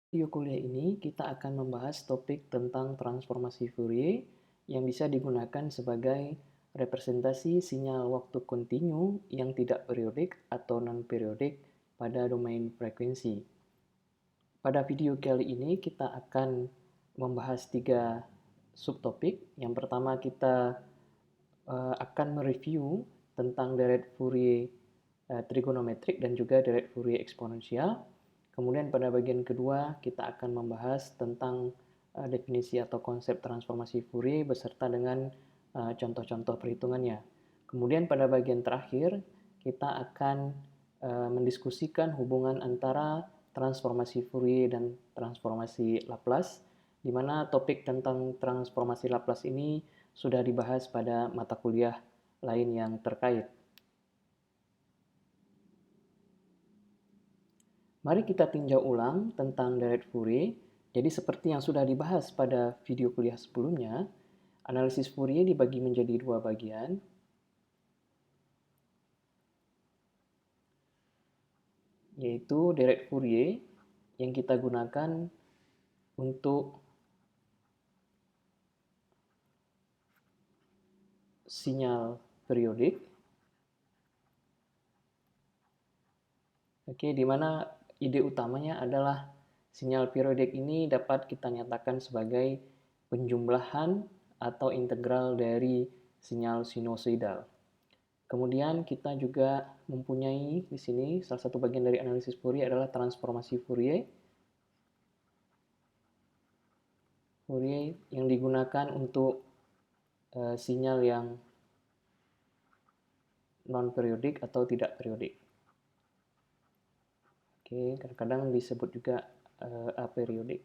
Video kuliah ini kita akan membahas topik tentang transformasi Fourier yang bisa digunakan sebagai representasi sinyal waktu kontinu yang tidak periodik atau non-periodik pada domain frekuensi. Pada video kali ini kita akan membahas 3 subtopik. Yang pertama kita akan mereview tentang deret Fourier trigonometrik dan juga deret Fourier eksponensial. Kemudian pada bagian kedua kita akan membahas tentang definisi atau konsep transformasi Fourier beserta dengan contoh-contoh perhitungannya. Kemudian pada bagian terakhir kita akan mendiskusikan hubungan antara transformasi Fourier dan transformasi Laplace, di mana topik tentang transformasi Laplace ini sudah dibahas pada mata kuliah lain yang terkait. Mari kita tinjau ulang tentang deret Fourier. Jadi seperti yang sudah dibahas pada video kuliah sebelumnya, analisis Fourier dibagi menjadi 2 bagian. Yaitu deret Fourier yang kita gunakan untuk sinyal periodik. Oke, di mana ide utamanya adalah sinyal periodik ini dapat kita nyatakan sebagai penjumlahan atau integral dari sinyal sinusoidal. Kemudian kita juga mempunyai di sini salah satu bagian dari analisis Fourier adalah transformasi Fourier. Fourier yang digunakan untuk sinyal yang non-periodik atau tidak periodik. Oke, kadang-kadang disebut juga aperiodik.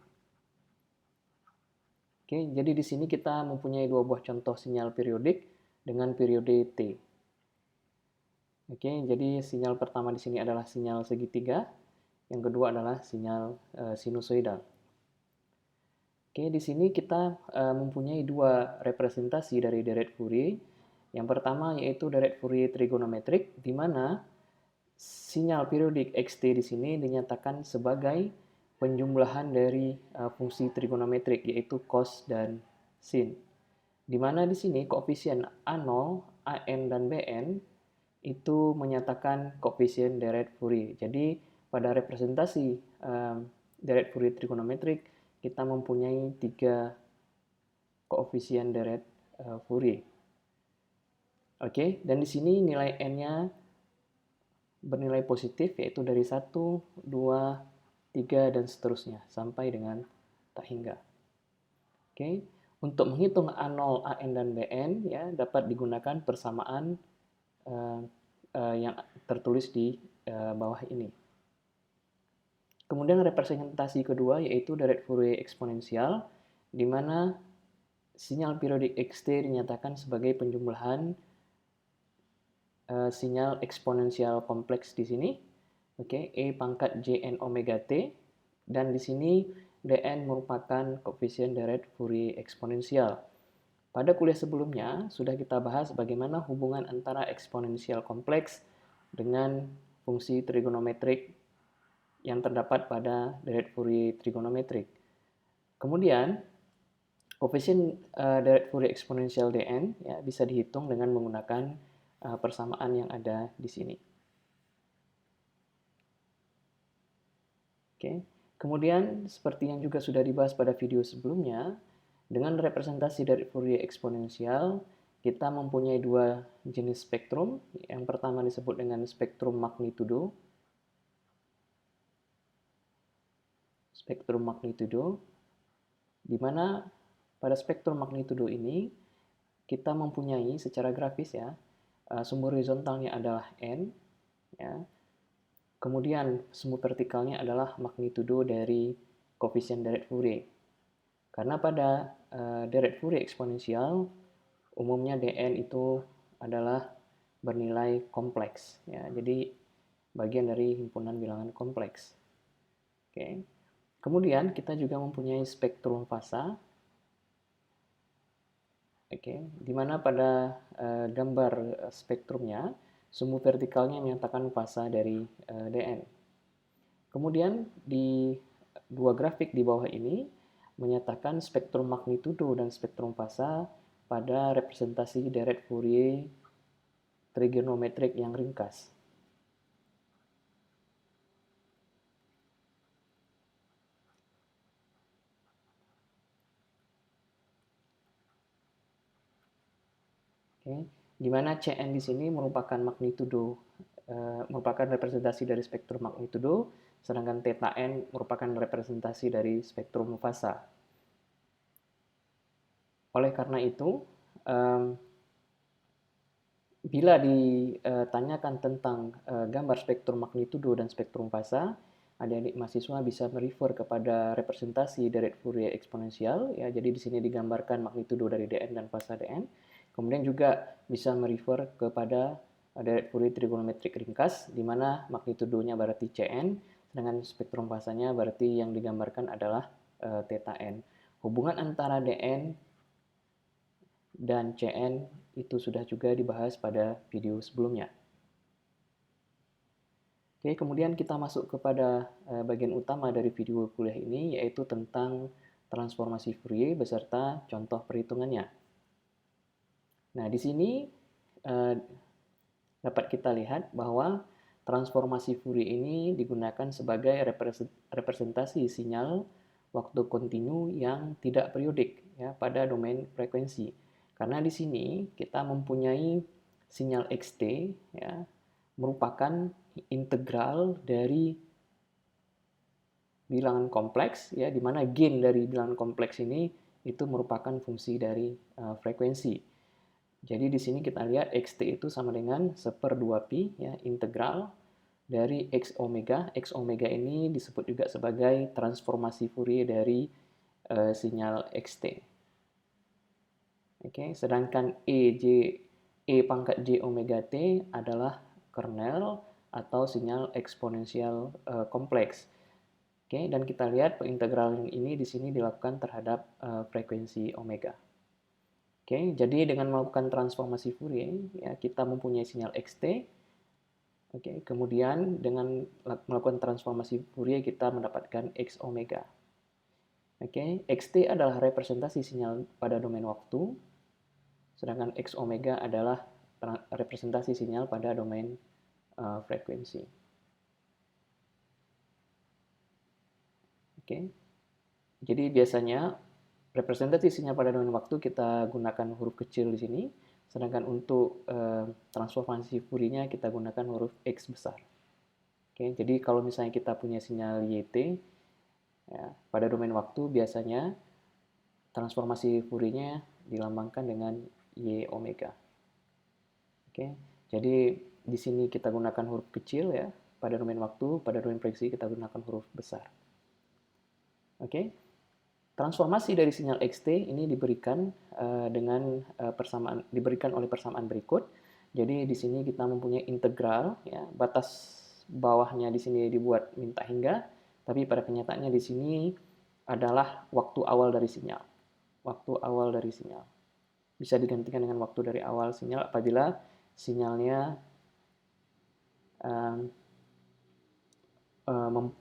Oke, jadi di sini kita mempunyai 2 buah contoh sinyal periodik dengan periode T. Oke, jadi sinyal pertama di sini adalah sinyal segitiga, yang kedua adalah sinyal sinusoidal. Oke, di sini kita mempunyai 2 representasi dari deret Fourier. Yang pertama yaitu deret Fourier trigonometrik, di mana sinyal periodik xt di sini dinyatakan sebagai penjumlahan dari fungsi trigonometrik yaitu cos dan sin. Di mana di sini koefisien A0, AN dan BN itu menyatakan koefisien deret Fourier. Jadi pada representasi deret Fourier trigonometrik kita mempunyai 3 koefisien deret Fourier. Oke, dan di sini nilai n-nya bernilai positif yaitu dari 1, 2, 3 dan seterusnya sampai dengan tak hingga. Oke, untuk menghitung A0, AN dan BN ya dapat digunakan persamaan yang tertulis di bawah ini. Kemudian representasi kedua yaitu deret Fourier eksponensial, di mana sinyal periodik xt dinyatakan sebagai penjumlahan sinyal eksponensial kompleks di sini. Oke, E pangkat Jn omega T, dan di sini Dn merupakan koefisien deret Fourier eksponensial. Pada kuliah sebelumnya sudah kita bahas bagaimana hubungan antara eksponensial kompleks dengan fungsi trigonometrik yang terdapat pada deret Fourier trigonometrik. Kemudian koefisien deret Fourier eksponensial Dn ya, bisa dihitung dengan menggunakan persamaan yang ada di sini. Oke. Kemudian seperti yang juga sudah dibahas pada video sebelumnya, dengan representasi dari Fourier eksponensial, kita mempunyai 2 jenis spektrum. Yang pertama disebut dengan spektrum magnitudo. Spektrum magnitudo, di mana pada spektrum magnitudo ini kita mempunyai secara grafis ya, sumbu horizontalnya adalah n, ya. Kemudian sumbu vertikalnya adalah magnitudo dari koefisien deret Fourier. Karena pada deret Fourier eksponensial umumnya Dn itu adalah bernilai kompleks ya. Jadi bagian dari himpunan bilangan kompleks. Oke. Kemudian kita juga mempunyai spektrum fasa. Oke, di mana pada gambar spektrumnya sumbu vertikalnya menyatakan fasa dari Dn. Kemudian di dua grafik di bawah ini menyatakan spektrum magnitudo dan spektrum fasa pada representasi deret Fourier trigonometrik yang ringkas. Oke, di mana Cn di sini merupakan magnitudo, merupakan representasi dari spektrum magnitudo, sedangkan theta n merupakan representasi dari spektrum fasa. Oleh karena itu, bila ditanyakan tentang gambar spektrum magnitudo dan spektrum fasa, adik-adik mahasiswa bisa merefer kepada representasi deret Fourier eksponensial, ya. Jadi di sini digambarkan magnitudo dari dn dan fasa dn. Kemudian juga bisa merefer kepada deret Fourier trigonometrik ringkas, di mana magnitudonya berarti Cn, sedangkan spektrum fasanya berarti yang digambarkan adalah theta n. Hubungan antara dn dan Cn itu sudah juga dibahas pada video sebelumnya. Oke, kemudian kita masuk kepada bagian utama dari video kuliah ini, yaitu tentang transformasi Fourier beserta contoh perhitungannya. Nah, di sini dapat kita lihat bahwa transformasi Fourier ini digunakan sebagai representasi sinyal waktu kontinu yang tidak periodik, ya, pada domain frekuensi. Karena di sini kita mempunyai sinyal xt, ya, merupakan integral dari bilangan kompleks, ya, di mana gain dari bilangan kompleks ini itu merupakan fungsi dari frekuensi. Jadi di sini kita lihat xt itu sama dengan 1/2pi, ya, integral dari x omega. X omega ini disebut juga sebagai transformasi Fourier dari sinyal xt. Oke, sedangkan e pangkat j omega t adalah kernel atau sinyal eksponensial kompleks. Oke, dan kita lihat pengintegralan ini di sini dilakukan terhadap frekuensi omega. Oke, jadi dengan melakukan transformasi Fourier, ya, kita mempunyai sinyal xt. Oke, kemudian dengan melakukan transformasi Fourier kita mendapatkan x omega. Oke, xt adalah representasi sinyal pada domain waktu, sedangkan x omega adalah representasi sinyal pada domain frekuensi. Oke, jadi biasanya representasi sinyal pada domain waktu kita gunakan huruf kecil di sini, sedangkan untuk transformasi Fourier-nya kita gunakan huruf X besar. Oke, jadi kalau misalnya kita punya sinyal YT, ya, pada domain waktu biasanya transformasi Fourier-nya dilambangkan dengan Y omega. Oke, jadi di sini kita gunakan huruf kecil, ya, pada domain waktu, pada domain frekuensi kita gunakan huruf besar. Oke. Transformasi dari sinyal xt ini diberikan diberikan oleh persamaan berikut. Jadi di sini kita mempunyai integral, ya, batas bawahnya di sini dibuat minta hingga, tapi pada kenyataannya di sini adalah waktu awal dari sinyal. Waktu awal dari sinyal bisa digantikan dengan waktu dari awal sinyal apabila sinyalnya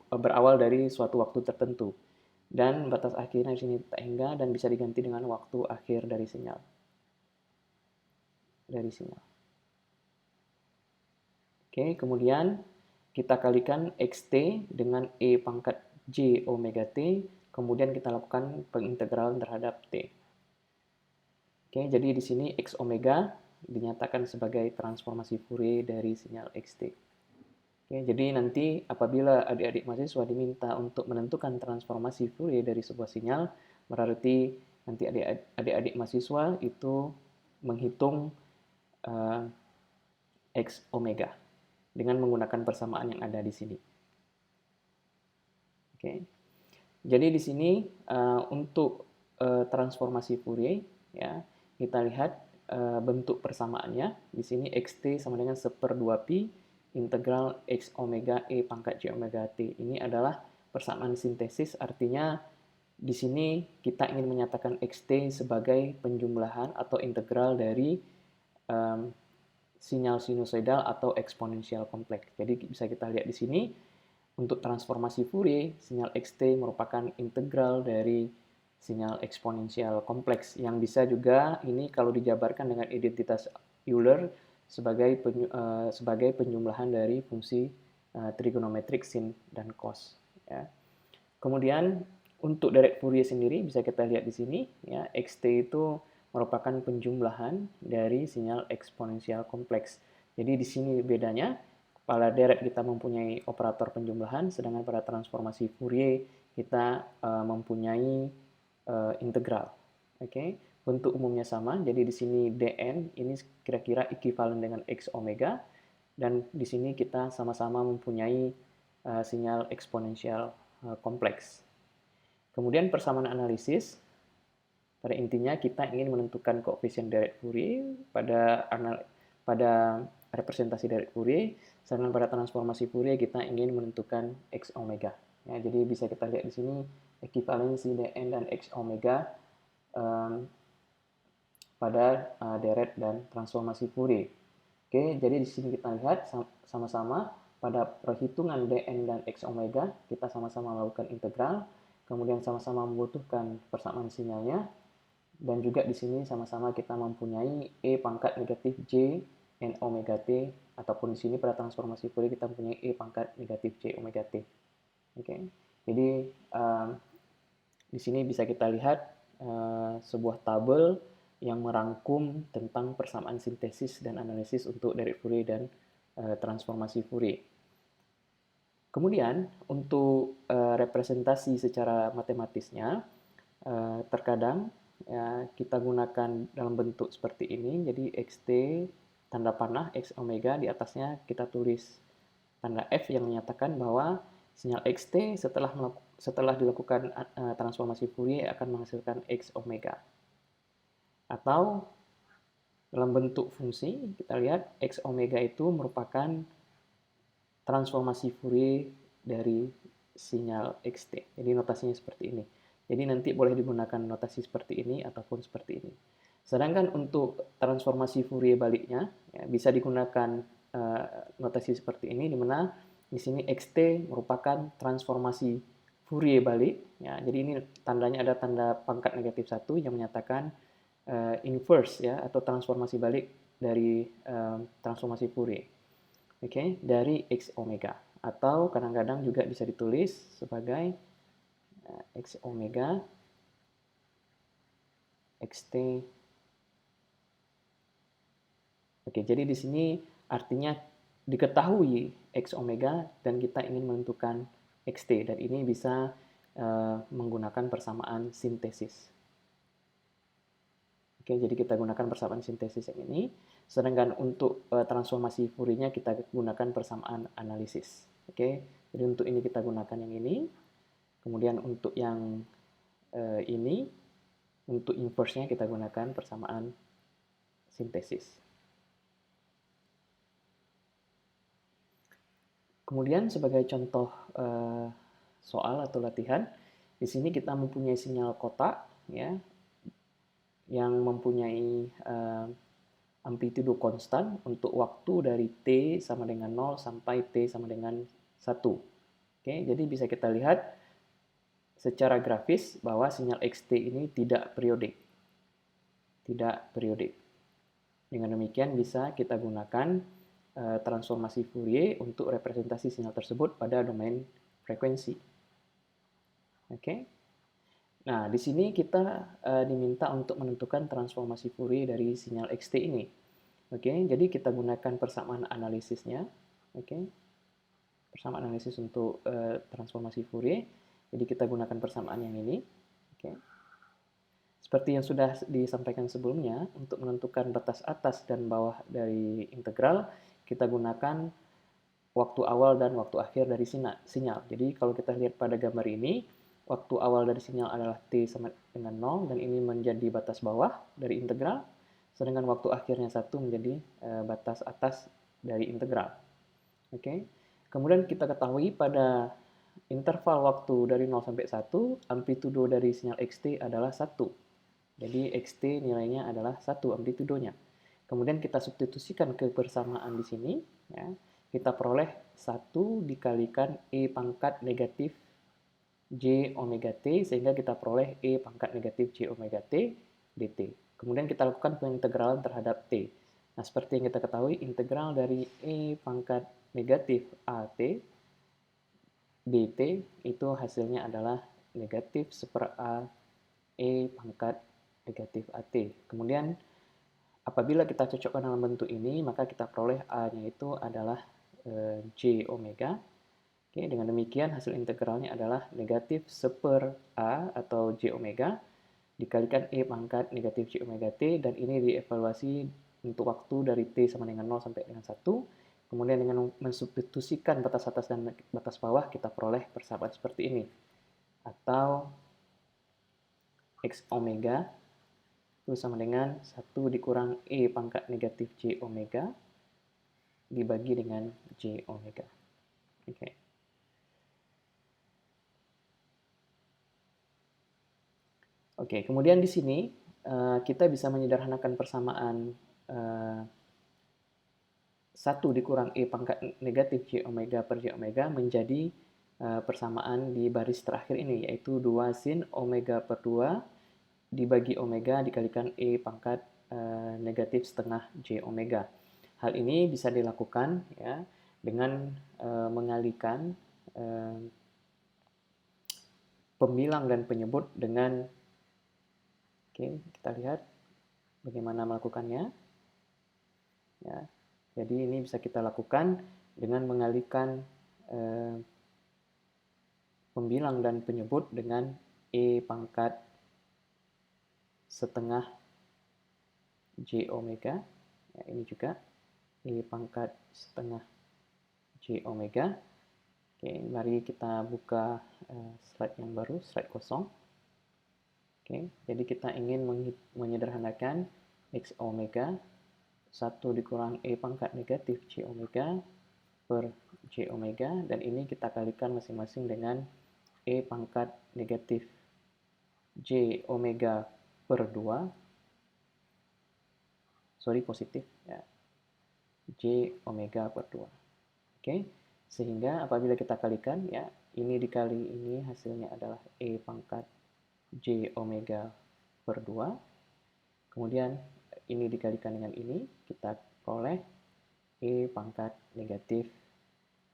berawal dari suatu waktu tertentu. Dan batas akhirnya di sini tak hingga dan bisa diganti dengan waktu akhir dari sinyal. Oke, kemudian kita kalikan xt dengan e pangkat j omega t, kemudian kita lakukan pengintegralan terhadap t. Oke, jadi di sini x omega dinyatakan sebagai transformasi Fourier dari sinyal xt. Oke, jadi nanti apabila adik-adik mahasiswa diminta untuk menentukan transformasi Fourier dari sebuah sinyal, berarti nanti adik-adik mahasiswa itu menghitung x omega dengan menggunakan persamaan yang ada di sini. Oke, jadi di sini untuk transformasi Fourier, ya, kita lihat bentuk persamaannya. Di sini xt sama dengan 1/2pi integral x omega e pangkat j omega t. Ini adalah persamaan sintesis, artinya di sini kita ingin menyatakan xt sebagai penjumlahan atau integral dari sinyal sinusoidal atau eksponensial kompleks. Jadi bisa kita lihat di sini Untuk transformasi Fourier, sinyal xt merupakan integral dari sinyal eksponensial kompleks yang bisa juga ini kalau dijabarkan dengan identitas Euler sebagai penjumlahan dari fungsi trigonometrik sin dan cos. Ya. Kemudian untuk direct Fourier sendiri bisa kita lihat di sini, ya, xt itu merupakan penjumlahan dari sinyal eksponensial kompleks. Jadi di sini bedanya, pada direct kita mempunyai operator penjumlahan, sedangkan pada transformasi Fourier kita mempunyai integral. Oke, bentuk umumnya sama. Jadi di sini dn ini kira-kira ekuivalen dengan x omega, dan di sini kita sama-sama mempunyai sinyal eksponensial kompleks. Kemudian persamaan analisis, pada intinya kita ingin menentukan koefisien direct Fourier pada representasi direct Fourier, sedangkan pada transformasi Fourier kita ingin menentukan x omega. Ya, jadi bisa kita lihat di sini ekivalensi dn dan x omega pada direct dan transformasi Fourier. Oke, jadi di sini kita lihat sama-sama pada perhitungan dn dan x omega kita sama-sama melakukan integral, kemudian sama-sama membutuhkan persamaan sinyalnya, dan juga di sini sama-sama kita mempunyai e pangkat negatif j n omega t, ataupun di sini pada transformasi Fourier kita mempunyai e pangkat negatif j omega t. Oke, jadi di sini bisa kita lihat sebuah tabel yang merangkum tentang persamaan sintesis dan analisis untuk direct Fourier dan transformasi Fourier. Kemudian untuk representasi secara matematisnya, terkadang ya, kita gunakan dalam bentuk seperti ini. Jadi xt tanda panah x omega, di atasnya kita tulis tanda f yang menyatakan bahwa sinyal xt setelah dilakukan transformasi Fourier akan menghasilkan x omega. Atau dalam bentuk fungsi, kita lihat x omega itu merupakan transformasi Fourier dari sinyal xt. Jadi notasinya seperti ini. Jadi nanti boleh digunakan notasi seperti ini ataupun seperti ini. Sedangkan untuk transformasi Fourier baliknya, ya, bisa digunakan notasi seperti ini, di mana di sini xt merupakan transformasi Fourier balik. Ya, jadi ini tandanya ada tanda pangkat negatif 1 yang menyatakan inverse, ya, atau transformasi balik dari transformasi Fourier. Oke, dari x omega, atau kadang-kadang juga bisa ditulis sebagai x omega xt. Oke, jadi di sini artinya diketahui x omega dan kita ingin menentukan xt, dan ini bisa menggunakan persamaan sintesis. Oke, jadi kita gunakan persamaan sintesis yang ini. Sedangkan untuk transformasi Fourier-nya kita gunakan persamaan analisis. Oke, jadi untuk ini kita gunakan yang ini. Kemudian untuk yang ini, untuk inverse-nya kita gunakan persamaan sintesis. Kemudian sebagai contoh soal atau latihan, di sini kita mempunyai sinyal kotak, ya, yang mempunyai amplitudo konstan untuk waktu dari t sama dengan 0 sampai t sama dengan 1. Oke, jadi bisa kita lihat secara grafis bahwa sinyal xt ini tidak periodik. Tidak periodik. Dengan demikian bisa kita gunakan transformasi Fourier untuk representasi sinyal tersebut pada domain frekuensi. Oke. Nah, di sini kita diminta untuk menentukan transformasi Fourier dari sinyal xt ini. Oke, jadi kita gunakan persamaan analisisnya. Oke, persamaan analisis untuk transformasi Fourier. Jadi kita gunakan persamaan yang ini. Oke. Seperti yang sudah disampaikan sebelumnya, untuk menentukan batas atas dan bawah dari integral, kita gunakan waktu awal dan waktu akhir dari sinyal. Jadi kalau kita lihat pada gambar ini, waktu awal dari sinyal adalah t sama dengan 0, dan ini menjadi batas bawah dari integral, sedangkan waktu akhirnya 1 menjadi batas atas dari integral. Oke. Kemudian kita ketahui pada interval waktu dari 0 sampai 1, amplitudo dari sinyal xt adalah 1. Jadi xt nilainya adalah 1 amplitudonya. Kemudian kita substitusikan ke persamaan di sini, ya. kita peroleh 1 dikalikan E pangkat negatif J omega T, sehingga kita peroleh E pangkat negatif J omega T dt. Kemudian kita lakukan pengintegralan terhadap T. Nah, seperti yang kita ketahui, integral dari E pangkat negatif AT dt itu hasilnya adalah negatif 1/A E pangkat negatif AT. Kemudian apabila kita cocokkan dalam bentuk ini, maka kita peroleh A-nya itu adalah J omega. Oke, dengan demikian hasil integralnya adalah negatif 1/A atau J omega dikalikan E pangkat negatif J omega T, dan ini dievaluasi untuk waktu dari T sama dengan 0 sampai dengan 1. Kemudian dengan mensubstitusikan batas atas dan batas bawah, kita peroleh persamaan seperti ini. Atau X omega itu sama dengan 1 dikurang E pangkat negatif J omega dibagi dengan J omega. Oke. Oke, kemudian di sini kita bisa menyederhanakan persamaan 1 dikurang E pangkat negatif J omega per J omega menjadi persamaan di baris terakhir ini, yaitu 2 sin omega per 2 dibagi omega dikalikan E pangkat negatif setengah J omega. Hal ini bisa dilakukan ya dengan mengalihkan pembilang dan penyebut dengan, oke, kita lihat bagaimana melakukannya. Ya, jadi ini bisa kita lakukan dengan mengalihkan pembilang dan penyebut dengan E pangkat setengah J omega. Ya, ini juga E pangkat setengah J omega. Oke, mari kita buka slide yang baru, slide kosong. Oke, jadi kita ingin menyederhanakan X omega 1 dikurang E pangkat negatif J omega per J omega, dan ini kita kalikan masing-masing dengan E pangkat negatif J omega per 2, positif ya, J omega per 2. Oke, sehingga apabila kita kalikan ya, ini dikali ini hasilnya adalah E pangkat J omega per 2. Kemudian ini dikalikan dengan ini, kita peroleh E pangkat negatif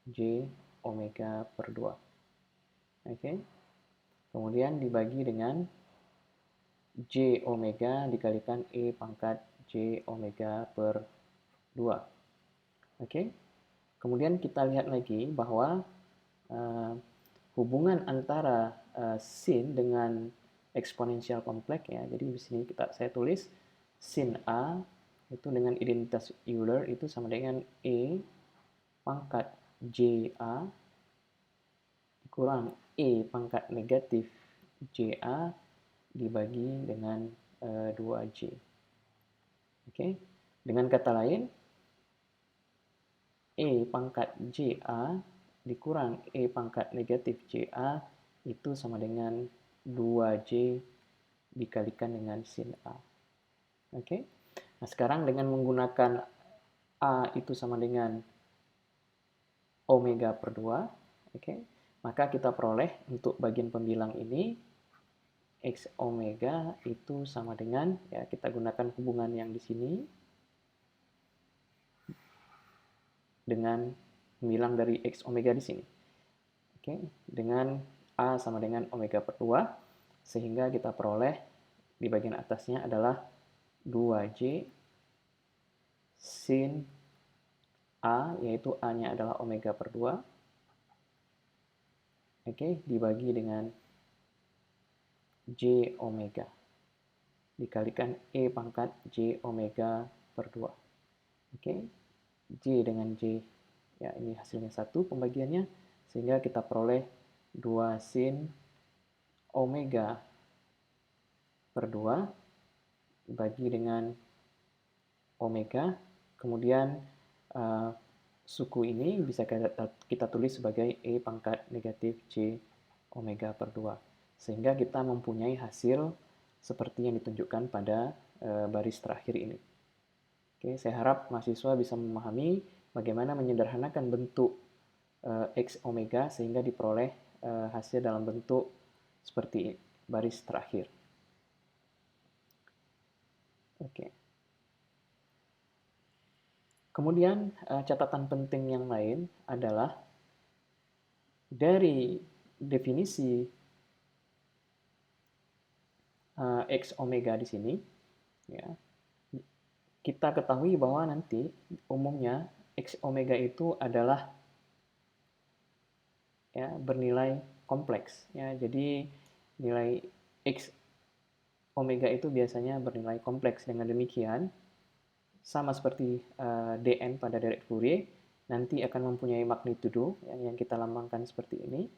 J omega per 2. Oke. Kemudian dibagi dengan J omega dikalikan E pangkat J omega per 2. Oke. Kemudian kita lihat lagi bahwa hubungan antara sin dengan eksponensial kompleks ya. Jadi di sini saya tulis sin A itu dengan identitas Euler itu sama dengan E pangkat JA kurang E pangkat negatif JA dibagi dengan 2J. Oke. Dengan kata lain, E pangkat JA dikurang E pangkat negatif JA itu sama dengan 2J dikalikan dengan sin A. Oke. Nah, sekarang dengan menggunakan A itu sama dengan omega per 2, oke, maka kita peroleh untuk bagian pembilang ini X omega itu sama dengan, ya kita gunakan hubungan yang di sini dengan pembilang dari X omega di sini. Oke, dengan A sama dengan omega per 2, sehingga kita peroleh di bagian atasnya adalah 2J sin A, yaitu A-nya adalah omega per 2, oke, dibagi dengan J omega dikalikan E pangkat J omega per 2. Oke, J dengan J, ya ini hasilnya 1 pembagiannya, sehingga kita peroleh 2 sin omega per 2 dibagi dengan omega, kemudian suku ini bisa kita tulis sebagai E pangkat negatif J omega per 2. Sehingga kita mempunyai hasil seperti yang ditunjukkan pada baris terakhir ini. Oke, saya harap mahasiswa bisa memahami bagaimana menyederhanakan bentuk X omega sehingga diperoleh hasil dalam bentuk seperti baris terakhir. Oke. Kemudian catatan penting yang lain adalah dari definisi X omega di sini, ya, kita ketahui bahwa nanti umumnya X omega itu adalah ya bernilai kompleks, ya. Jadi nilai X omega itu biasanya bernilai kompleks. Dengan demikian, sama seperti dn pada Direct Fourier, nanti akan mempunyai magnitudo yang kita lambangkan seperti ini.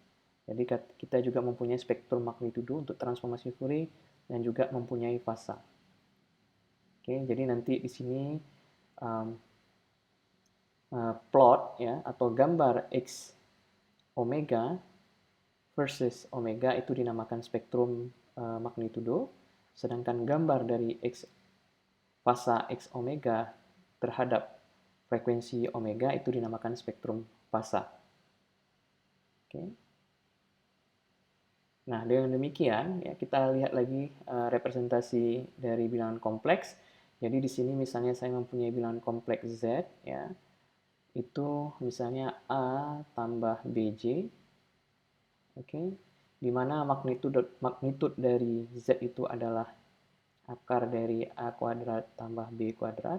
Jadi kita juga mempunyai spektrum magnitudo untuk transformasi Fourier dan juga mempunyai fasa. Oke, jadi nanti di sini plot ya atau gambar X omega versus omega itu dinamakan spektrum magnitudo, sedangkan gambar dari fasa X omega terhadap frekuensi omega itu dinamakan spektrum fasa. Oke. Nah, dengan demikian ya kita lihat lagi representasi dari bilangan kompleks. Jadi di sini misalnya saya mempunyai bilangan kompleks Z ya. Itu misalnya A tambah BJ. Oke. Di mana magnitud dari Z itu adalah akar dari A kuadrat tambah B kuadrat.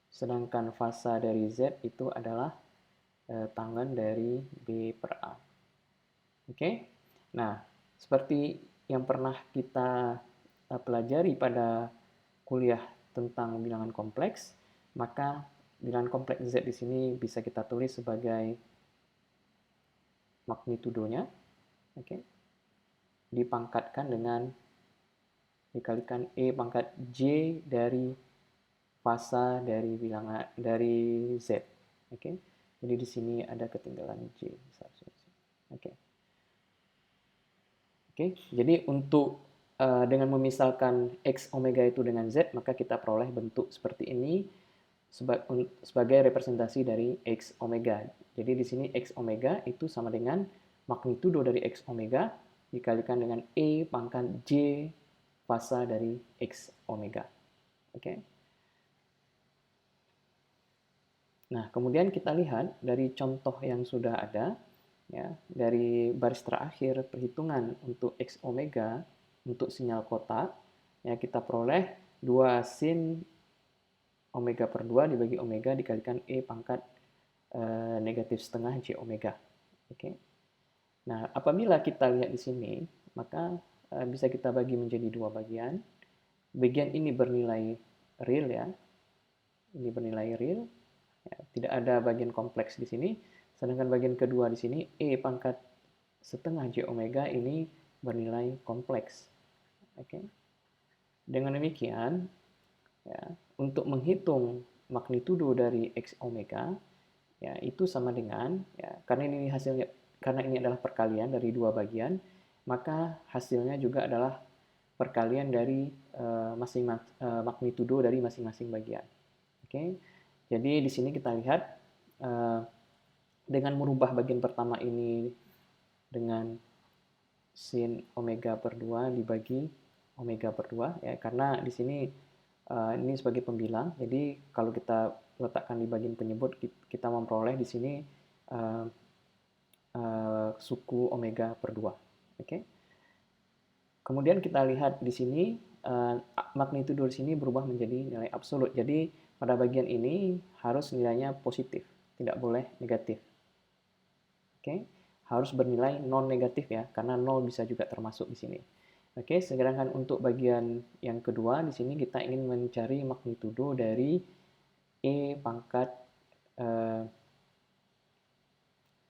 Sedangkan fasa dari Z itu adalah tangen dari B per A. Oke. Nah, seperti yang pernah kita pelajari pada kuliah tentang bilangan kompleks, maka bilangan kompleks Z di sini bisa kita tulis sebagai magnitudonya, oke, dipangkatkan dengan dikalikan E pangkat J dari fasa dari bilangan dari Z, oke. Jadi di sini ada ketinggalan J. Oke. Oke, jadi untuk dengan memisalkan X omega itu dengan Z, maka kita peroleh bentuk seperti ini sebagai representasi dari X omega. Jadi di sini X omega itu sama dengan magnitudo dari X omega dikalikan dengan E pangkat J fasa dari X omega. Oke. Nah, kemudian kita lihat dari contoh yang sudah ada, ya, dari baris terakhir perhitungan untuk X omega untuk sinyal kotak, ya kita peroleh 2 sin omega per 2 dibagi omega dikalikan E pangkat negatif setengah J omega. Oke. Nah, apabila kita lihat di sini, maka bisa kita bagi menjadi dua bagian. Bagian ini bernilai real ya. Ini bernilai real. Ya, tidak ada bagian kompleks di sini. Sedangkan bagian kedua di sini E pangkat setengah J omega ini bernilai kompleks. Oke. Dengan demikian, ya, untuk menghitung magnitudo dari X omega, ya itu sama dengan ya karena ini adalah perkalian dari dua bagian, maka hasilnya juga adalah perkalian dari magnitudo dari masing-masing bagian. Oke. Jadi di sini kita lihat dengan merubah bagian pertama ini dengan sin omega per 2 dibagi omega per 2 ya, karena di sini ini sebagai pembilang. Jadi kalau kita letakkan di bagian penyebut, kita memperoleh di sini suku omega per 2. Oke. Kemudian kita lihat di sini magnitudo di sini berubah menjadi nilai absolut. Jadi pada bagian ini harus nilainya positif, tidak boleh negatif. Oke, harus bernilai non negatif ya, karena 0 bisa juga termasuk di sini. Oke, sedangkan untuk bagian yang kedua di sini kita ingin mencari magnitudo dari E pangkat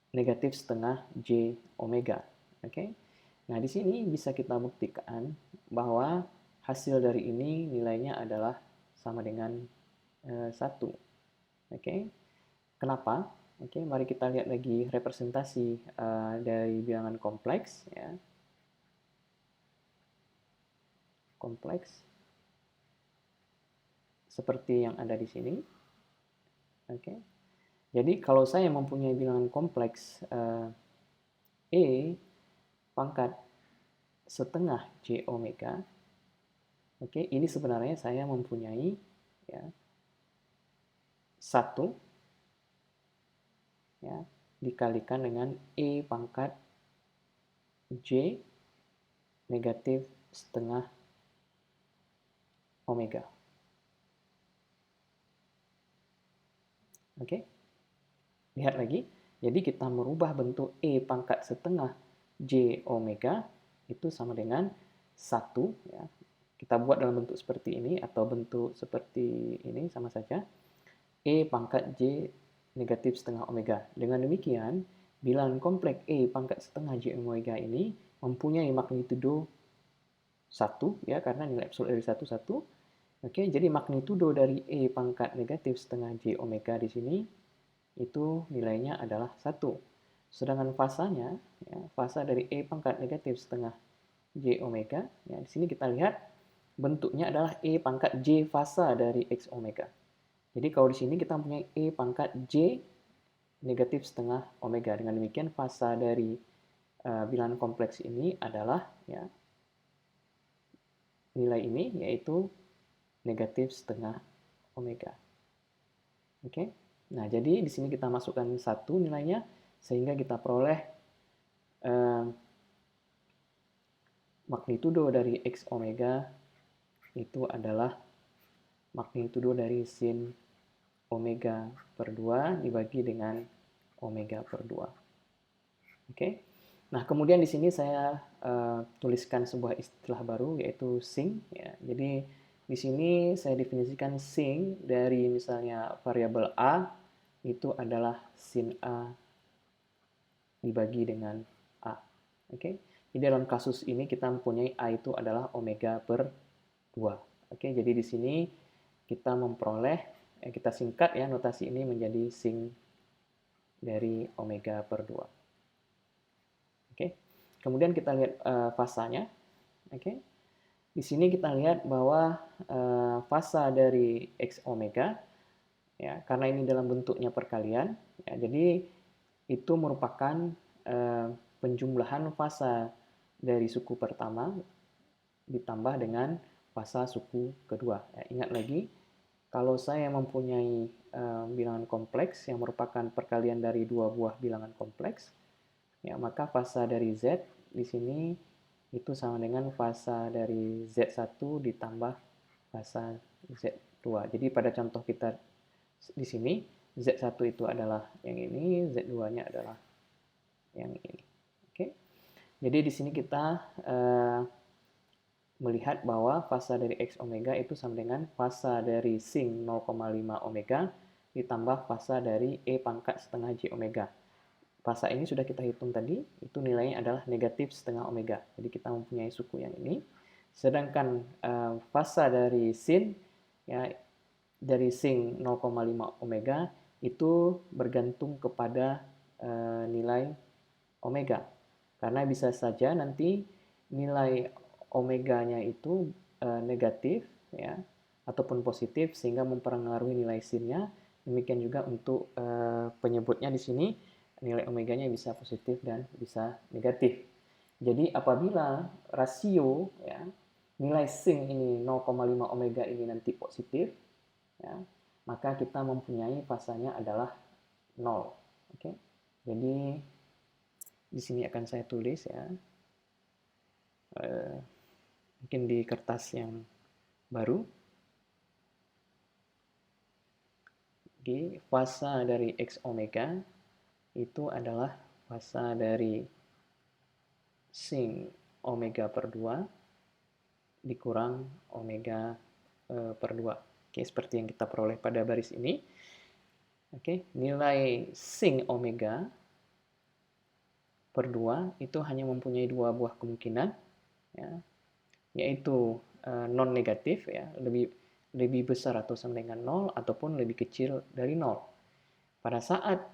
negatif setengah J omega. Oke. Nah, di sini bisa kita buktikan bahwa hasil dari ini nilainya adalah sama dengan 1. Oke. Kenapa? Oke, mari kita lihat lagi representasi dari bilangan kompleks ya. Kompleks seperti yang ada di sini. Oke. Jadi kalau saya mempunyai bilangan kompleks E pangkat setengah J omega, oke, ini sebenarnya saya mempunyai ya, 1 ya, dikalikan dengan E pangkat J negatif setengah omega. Oke, lihat lagi. Jadi kita merubah bentuk E pangkat setengah J omega itu sama dengan 1. Ya. Kita buat dalam bentuk seperti ini atau bentuk seperti ini sama saja. E pangkat J negatif setengah omega. Dengan demikian, bilangan kompleks E pangkat setengah J omega ini mempunyai magnitudo 1, ya, karena nilai absolut dari 1, 1. Oke, jadi magnitudo dari E pangkat negatif setengah J omega di sini itu nilainya adalah 1. Sedangkan fasanya, ya, fasa dari E pangkat negatif setengah J omega, ya, di sini kita lihat bentuknya adalah E pangkat J fasa dari X omega. Jadi kalau di sini kita mempunyai E pangkat J negatif setengah omega. Dengan demikian fasa dari bilangan kompleks ini adalah ya, nilai ini, yaitu negatif setengah omega. Oke. Nah, jadi di sini kita masukkan 1 nilainya, sehingga kita peroleh magnitudo dari X omega itu adalah magnitudo dari sin omega per 2 dibagi dengan omega per 2. Oke. Nah, kemudian di sini saya tuliskan sebuah istilah baru, yaitu sin. Ya. Jadi di sini saya definisikan sin dari misalnya variabel A itu adalah sin A dibagi dengan A. Oke. Jadi dalam kasus ini kita mempunyai A itu adalah omega per 2. Oke, jadi di sini kita memperoleh, kita singkat ya notasi ini menjadi sin dari omega per 2. Oke. Kemudian kita lihat fasanya. Oke. Di sini kita lihat bahwa fasa dari X omega, ya, karena ini dalam bentuknya perkalian, ya, jadi itu merupakan penjumlahan fasa dari suku pertama ditambah dengan fasa suku kedua. Ya, ingat lagi, kalau saya mempunyai bilangan kompleks yang merupakan perkalian dari dua buah bilangan kompleks, ya, maka fasa dari Z di sini itu sama dengan fasa dari Z1 ditambah fasa Z2. Jadi pada contoh kita di sini, Z1 itu adalah yang ini, Z2-nya adalah yang ini. Oke. Jadi di sini kita melihat bahwa fasa dari X omega itu sama dengan fasa dari sin 0,5 omega ditambah fasa dari E pangkat setengah J omega. Fasa ini sudah kita hitung tadi, itu nilainya adalah negatif setengah omega. Jadi kita mempunyai suku yang ini. Sedangkan fasa dari sin, ya, dari sin 0,5 omega itu bergantung kepada nilai omega. Karena bisa saja nanti nilai omeganya itu negatif, ya, ataupun positif, sehingga mempengaruhi nilai sinnya. Demikian juga untuk penyebutnya di sini, nilai omeganya bisa positif dan bisa negatif. Jadi apabila rasio, ya, nilai sin ini 0,5 omega ini nanti positif, ya, maka kita mempunyai fasanya adalah 0. Oke. Jadi di sini akan saya tulis, ya, mungkin di kertas yang baru. Oke, fasa dari X omega itu adalah fasa dari sin omega per 2 dikurang omega per 2. Oke, seperti yang kita peroleh pada baris ini. Oke, nilai sin omega per 2 itu hanya mempunyai dua buah kemungkinan, ya, yaitu non negatif, ya, lebih besar atau sama dengan 0 ataupun lebih kecil dari 0. Pada saat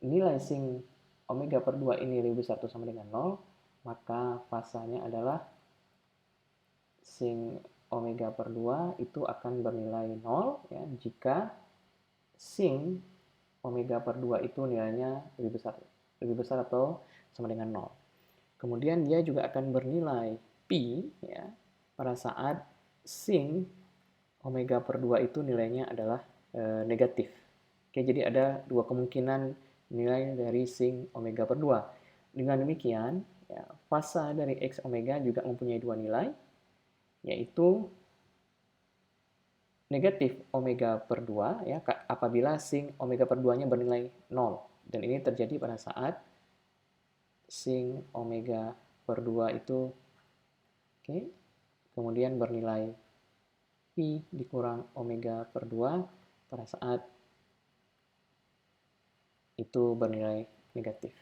nilai sin omega per 2 ini lebih besar atau sama dengan 0, maka fasanya adalah sin omega per 2 itu akan bernilai 0, ya, jika sin omega per 2 itu nilainya lebih besar atau sama dengan 0. Kemudian dia juga akan bernilai pi ya pada saat sin omega per 2 itu nilainya adalah negatif. Oke, jadi ada dua kemungkinan nilai dari sin omega per 2. Dengan demikian, ya, fasa dari x omega juga mempunyai dua nilai, yaitu negatif omega per 2 ya apabila sin omega per 2-nya bernilai 0. Dan ini terjadi pada saat sin omega per 2 itu oke, kemudian bernilai pi dikurang omega per 2 pada saat itu bernilai negatif.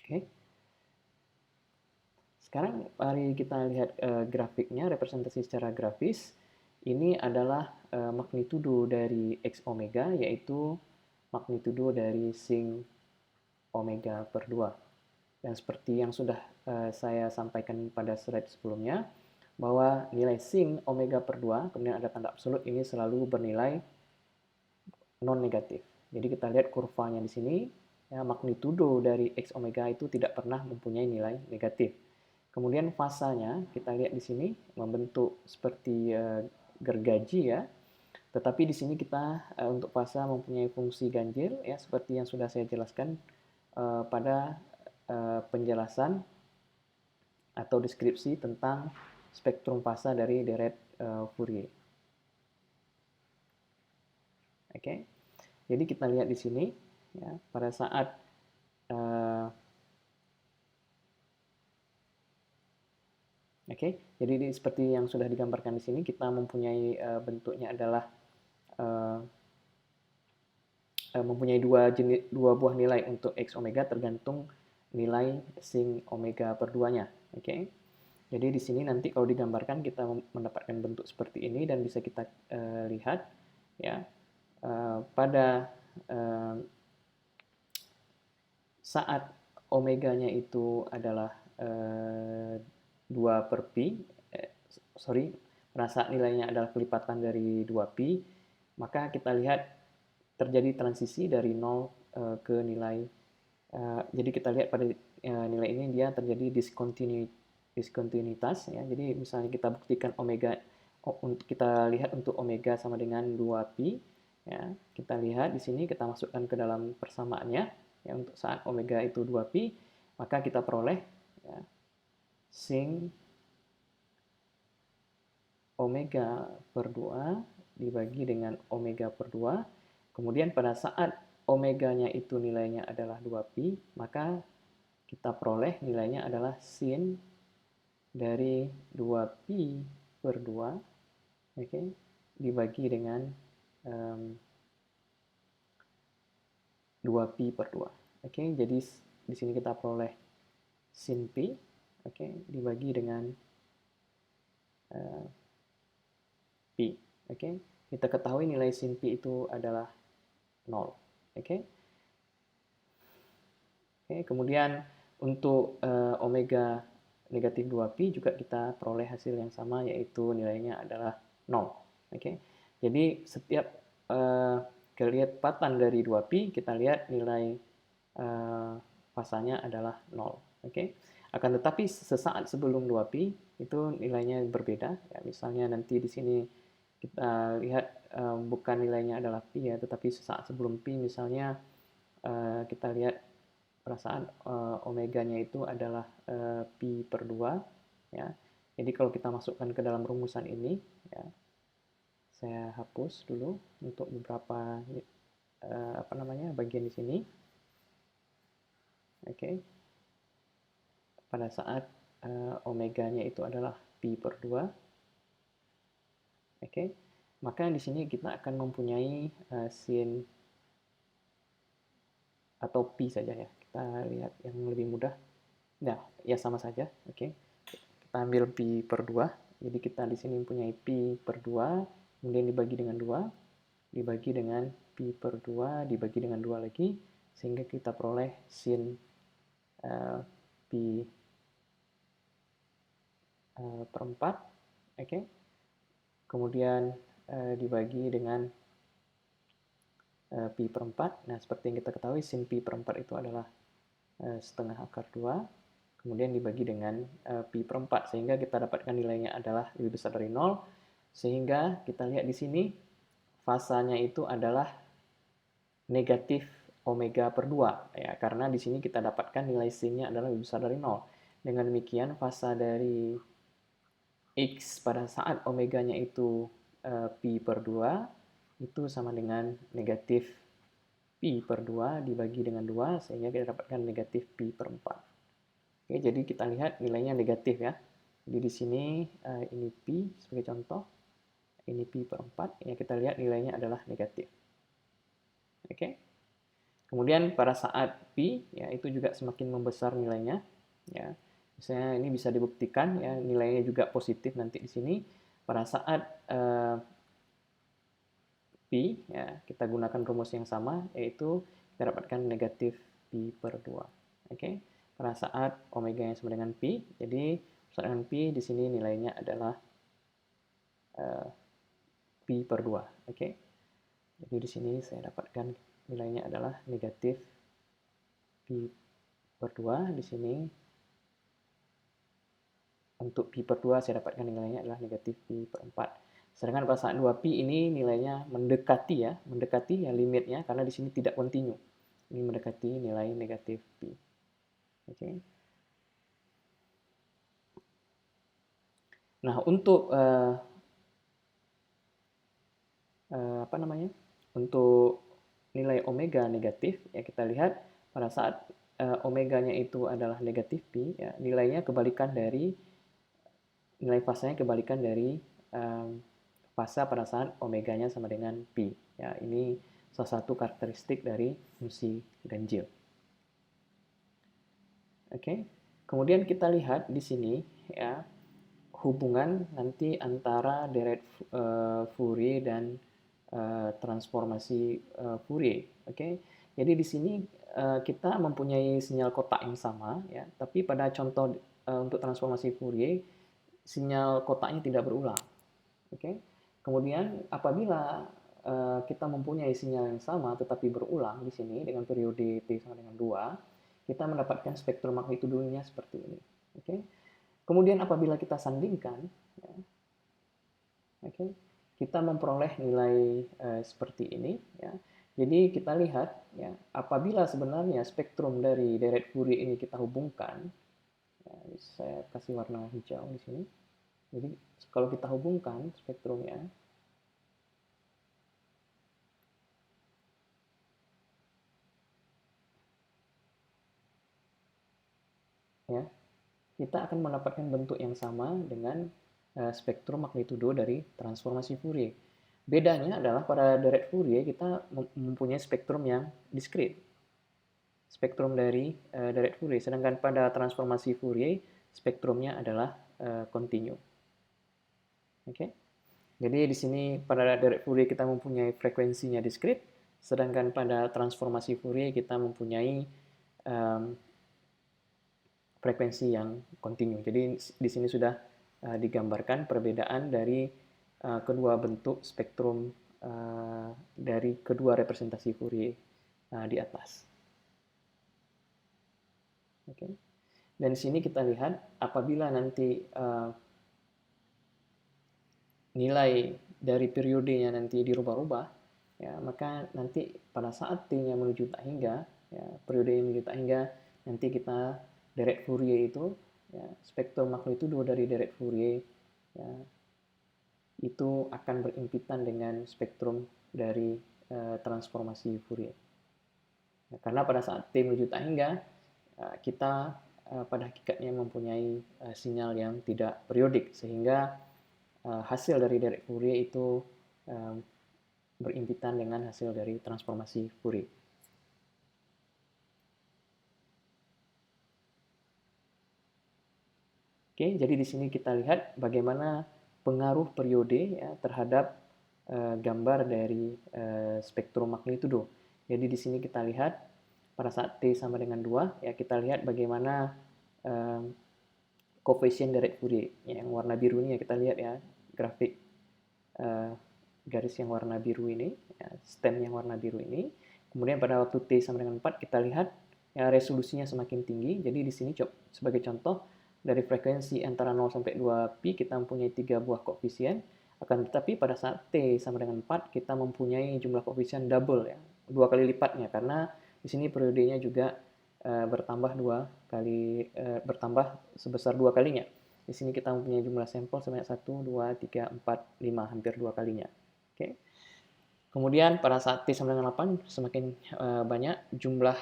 Oke. Sekarang mari kita lihat grafiknya, representasi secara grafis. Ini adalah magnitudo dari x omega, yaitu magnitudo dari sin omega per 2. Dan seperti yang sudah saya sampaikan pada slide sebelumnya, bahwa nilai sin omega per 2, kemudian ada tanda absolut, ini selalu bernilai non-negatif. Jadi kita lihat kurvanya di sini, ya, magnitudo dari x omega itu tidak pernah mempunyai nilai negatif. Kemudian fasanya kita lihat di sini membentuk seperti gergaji ya. Tetapi di sini kita untuk fasa mempunyai fungsi ganjil ya seperti yang sudah saya jelaskan pada penjelasan atau deskripsi tentang spektrum fasa dari deret Fourier. Oke. Jadi kita lihat di sini ya pada saat Oke, jadi ini seperti yang sudah digambarkan di sini, kita mempunyai bentuknya adalah mempunyai dua buah nilai untuk x omega tergantung nilai sin omega per 2-nya. Oke, jadi di sini nanti kalau digambarkan kita mendapatkan bentuk seperti ini dan bisa kita lihat ya pada saat omeganya itu adalah 2 per pi, pada saat nilainya adalah kelipatan dari 2pi, maka kita lihat terjadi transisi dari 0 ke nilai. Jadi kita lihat pada nilai ini dia terjadi diskontinuitas. Ya. Jadi misalnya kita buktikan omega, kita lihat untuk omega sama dengan 2pi. Ya. Kita lihat di sini kita masukkan ke dalam persamaannya. Ya, untuk saat omega itu 2pi, maka kita peroleh ya, sin omega per 2 dibagi dengan omega per 2. Kemudian pada saat omeganya itu nilainya adalah 2pi, maka kita peroleh nilainya adalah sin dari 2pi per 2 okay, dibagi dengan 2pi per 2. Okay, jadi di sini kita peroleh sin pi dibagi dengan pi. Kita ketahui nilai sin pi itu adalah 0. Kemudian untuk omega negatif 2pi juga kita peroleh hasil yang sama, yaitu nilainya adalah 0. Jadi setiap kelipatan dari 2pi kita lihat nilai fasanya adalah 0. Akan tetapi sesaat sebelum 2pi itu nilainya berbeda. Ya, misalnya nanti di sini kita lihat bukan nilainya adalah pi ya, tetapi sesaat sebelum pi misalnya kita lihat perasaan omeganya itu adalah pi per 2 ya. Jadi kalau kita masukkan ke dalam rumusan ini ya, saya hapus dulu untuk beberapa bagian di sini. Pada saat omeganya itu adalah pi per 2. Maka di sini kita akan mempunyai sin atau pi saja ya. Kita lihat yang lebih mudah. Nah, ya sama saja. Kita ambil pi per 2. Jadi kita di sini mempunyai pi per 2, kemudian dibagi dengan 2, dibagi dengan pi per 2, dibagi dengan 2 lagi, sehingga kita peroleh sin pi per 4. kemudian dibagi dengan pi per 4. Nah, seperti yang kita ketahui, sin pi per 4 itu adalah setengah akar 2, kemudian dibagi dengan pi per 4, sehingga kita dapatkan nilainya adalah lebih besar dari 0, sehingga kita lihat di sini, fasanya itu adalah negatif omega per 2, ya, karena di sini kita dapatkan nilai sin-nya adalah lebih besar dari 0. Dengan demikian, fasa dari X pada saat omeganya itu pi per 2, itu sama dengan negatif pi per 2 dibagi dengan 2, sehingga kita dapatkan negatif pi per 4. Oke, jadi kita lihat nilainya negatif ya. Jadi di sini ini pi sebagai contoh, ini pi per 4, ya kita lihat nilainya adalah negatif. Oke. Kemudian pada saat pi, ya itu juga semakin membesar nilainya, ya. Misalnya ini bisa dibuktikan ya, nilainya juga positif nanti di sini pada saat pi, ya kita gunakan rumus yang sama, yaitu kita dapatkan negatif pi per 2. Oke, pada saat omega yang sama dengan pi, jadi sama dengan pi di sini nilainya adalah pi per 2. Oke, jadi di sini saya dapatkan nilainya adalah negatif pi per 2. Di sini untuk pi per 2 saya dapatkan nilainya adalah negatif pi per 4. Sedangkan pada saat 2pi ini nilainya mendekati ya limitnya, karena di sini tidak kontinu. Ini mendekati nilai negatif pi. Oke. Nah, untuk untuk nilai omega negatif, ya kita lihat pada saat omeganya itu adalah negatif pi, ya, nilainya kebalikan dari nilai fasanya kebalikan dari fasa pada saat omeganya sama dengan pi. Ya, ini salah satu karakteristik dari fungsi ganjil. Oke. Kemudian kita lihat di sini ya hubungan nanti antara deret Fourier dan transformasi Fourier. Oke. Jadi di sini kita mempunyai sinyal kotak yang sama ya, tapi pada contoh untuk transformasi Fourier sinyal kotaknya tidak berulang. Oke. Kemudian apabila kita mempunyai sinyal yang sama tetapi berulang di sini dengan periode T sama dengan 2, kita mendapatkan spektrum magnitudonya seperti ini. Oke. Kemudian apabila kita sandingkan, ya, oke, kita memperoleh nilai seperti ini. Ya. Jadi kita lihat, ya, apabila sebenarnya spektrum dari deret Fourier ini kita hubungkan, ya, saya kasih warna hijau di sini. Jadi kalau kita hubungkan spektrumnya, ya, kita akan mendapatkan bentuk yang sama dengan spektrum magnitudo dari transformasi Fourier. Bedanya adalah pada deret Fourier kita mempunyai spektrum yang diskrit, spektrum dari deret Fourier, sedangkan pada transformasi Fourier spektrumnya adalah kontinu. Oke. Jadi di sini pada deret Fourier kita mempunyai frekuensinya diskrit, sedangkan pada transformasi Fourier kita mempunyai frekuensi yang kontinu. Jadi di sini sudah digambarkan perbedaan dari kedua bentuk spektrum dari kedua representasi Fourier di atas. Oke. Dan di sini kita lihat apabila nanti nilai dari periodenya nanti dirubah-rubah, ya, maka nanti pada saat T-nya menuju tak hingga, ya, periodenya menuju tak hingga, nanti kita deret Fourier itu, ya, spektrum magnitudo dari deret Fourier, ya, itu akan berimpitan dengan spektrum dari transformasi Fourier. Nah, karena pada saat T menuju tak hingga, kita pada hakikatnya mempunyai sinyal yang tidak periodik, sehingga hasil dari deret Fourier itu berimpitan dengan hasil dari transformasi Fourier. Oke, jadi di sini kita lihat bagaimana pengaruh periode ya, terhadap gambar dari spektrum magnitudo. Jadi di sini kita lihat pada saat T sama dengan 2, ya kita lihat bagaimana koefisien deret Fourier. Yang warna biru ini ya kita lihat ya grafik garis yang warna biru ini, ya, stem yang warna biru ini. Kemudian pada waktu T sama dengan 4 kita lihat ya, resolusinya semakin tinggi. Jadi di sini sebagai contoh dari frekuensi antara 0 sampai 2pi kita mempunyai 3 buah koefisien. Akan tetapi pada saat T sama dengan 4 kita mempunyai jumlah koefisien double ya, 2 kali lipatnya karena di sini periodenya juga bertambah sebesar 2 kalinya. Di sini kita mempunyai jumlah sampel sebanyak 1, 2, 3, 4, 5, hampir 2 kalinya. Oke. Kemudian pada saat T sama dengan 8 semakin banyak jumlah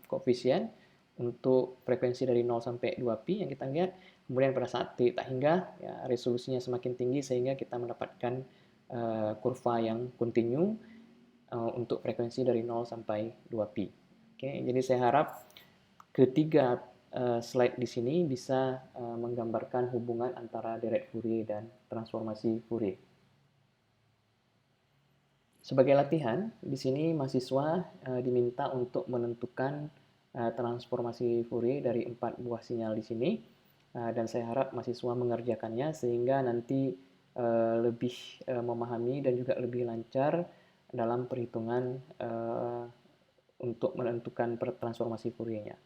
koefisien untuk frekuensi dari 0 sampai 2pi yang kita lihat. Kemudian pada saat T tak hingga, ya, resolusinya semakin tinggi sehingga kita mendapatkan kurva yang kontinu untuk frekuensi dari 0 sampai 2pi. Oke, jadi saya harap ketiga slide di sini bisa menggambarkan hubungan antara deret Fourier dan transformasi Fourier. Sebagai latihan, di sini mahasiswa diminta untuk menentukan transformasi Fourier dari 4 buah sinyal di sini. Dan saya harap mahasiswa mengerjakannya sehingga nanti lebih memahami dan juga lebih lancar dalam perhitungan untuk menentukan transformasi Fourier-nya.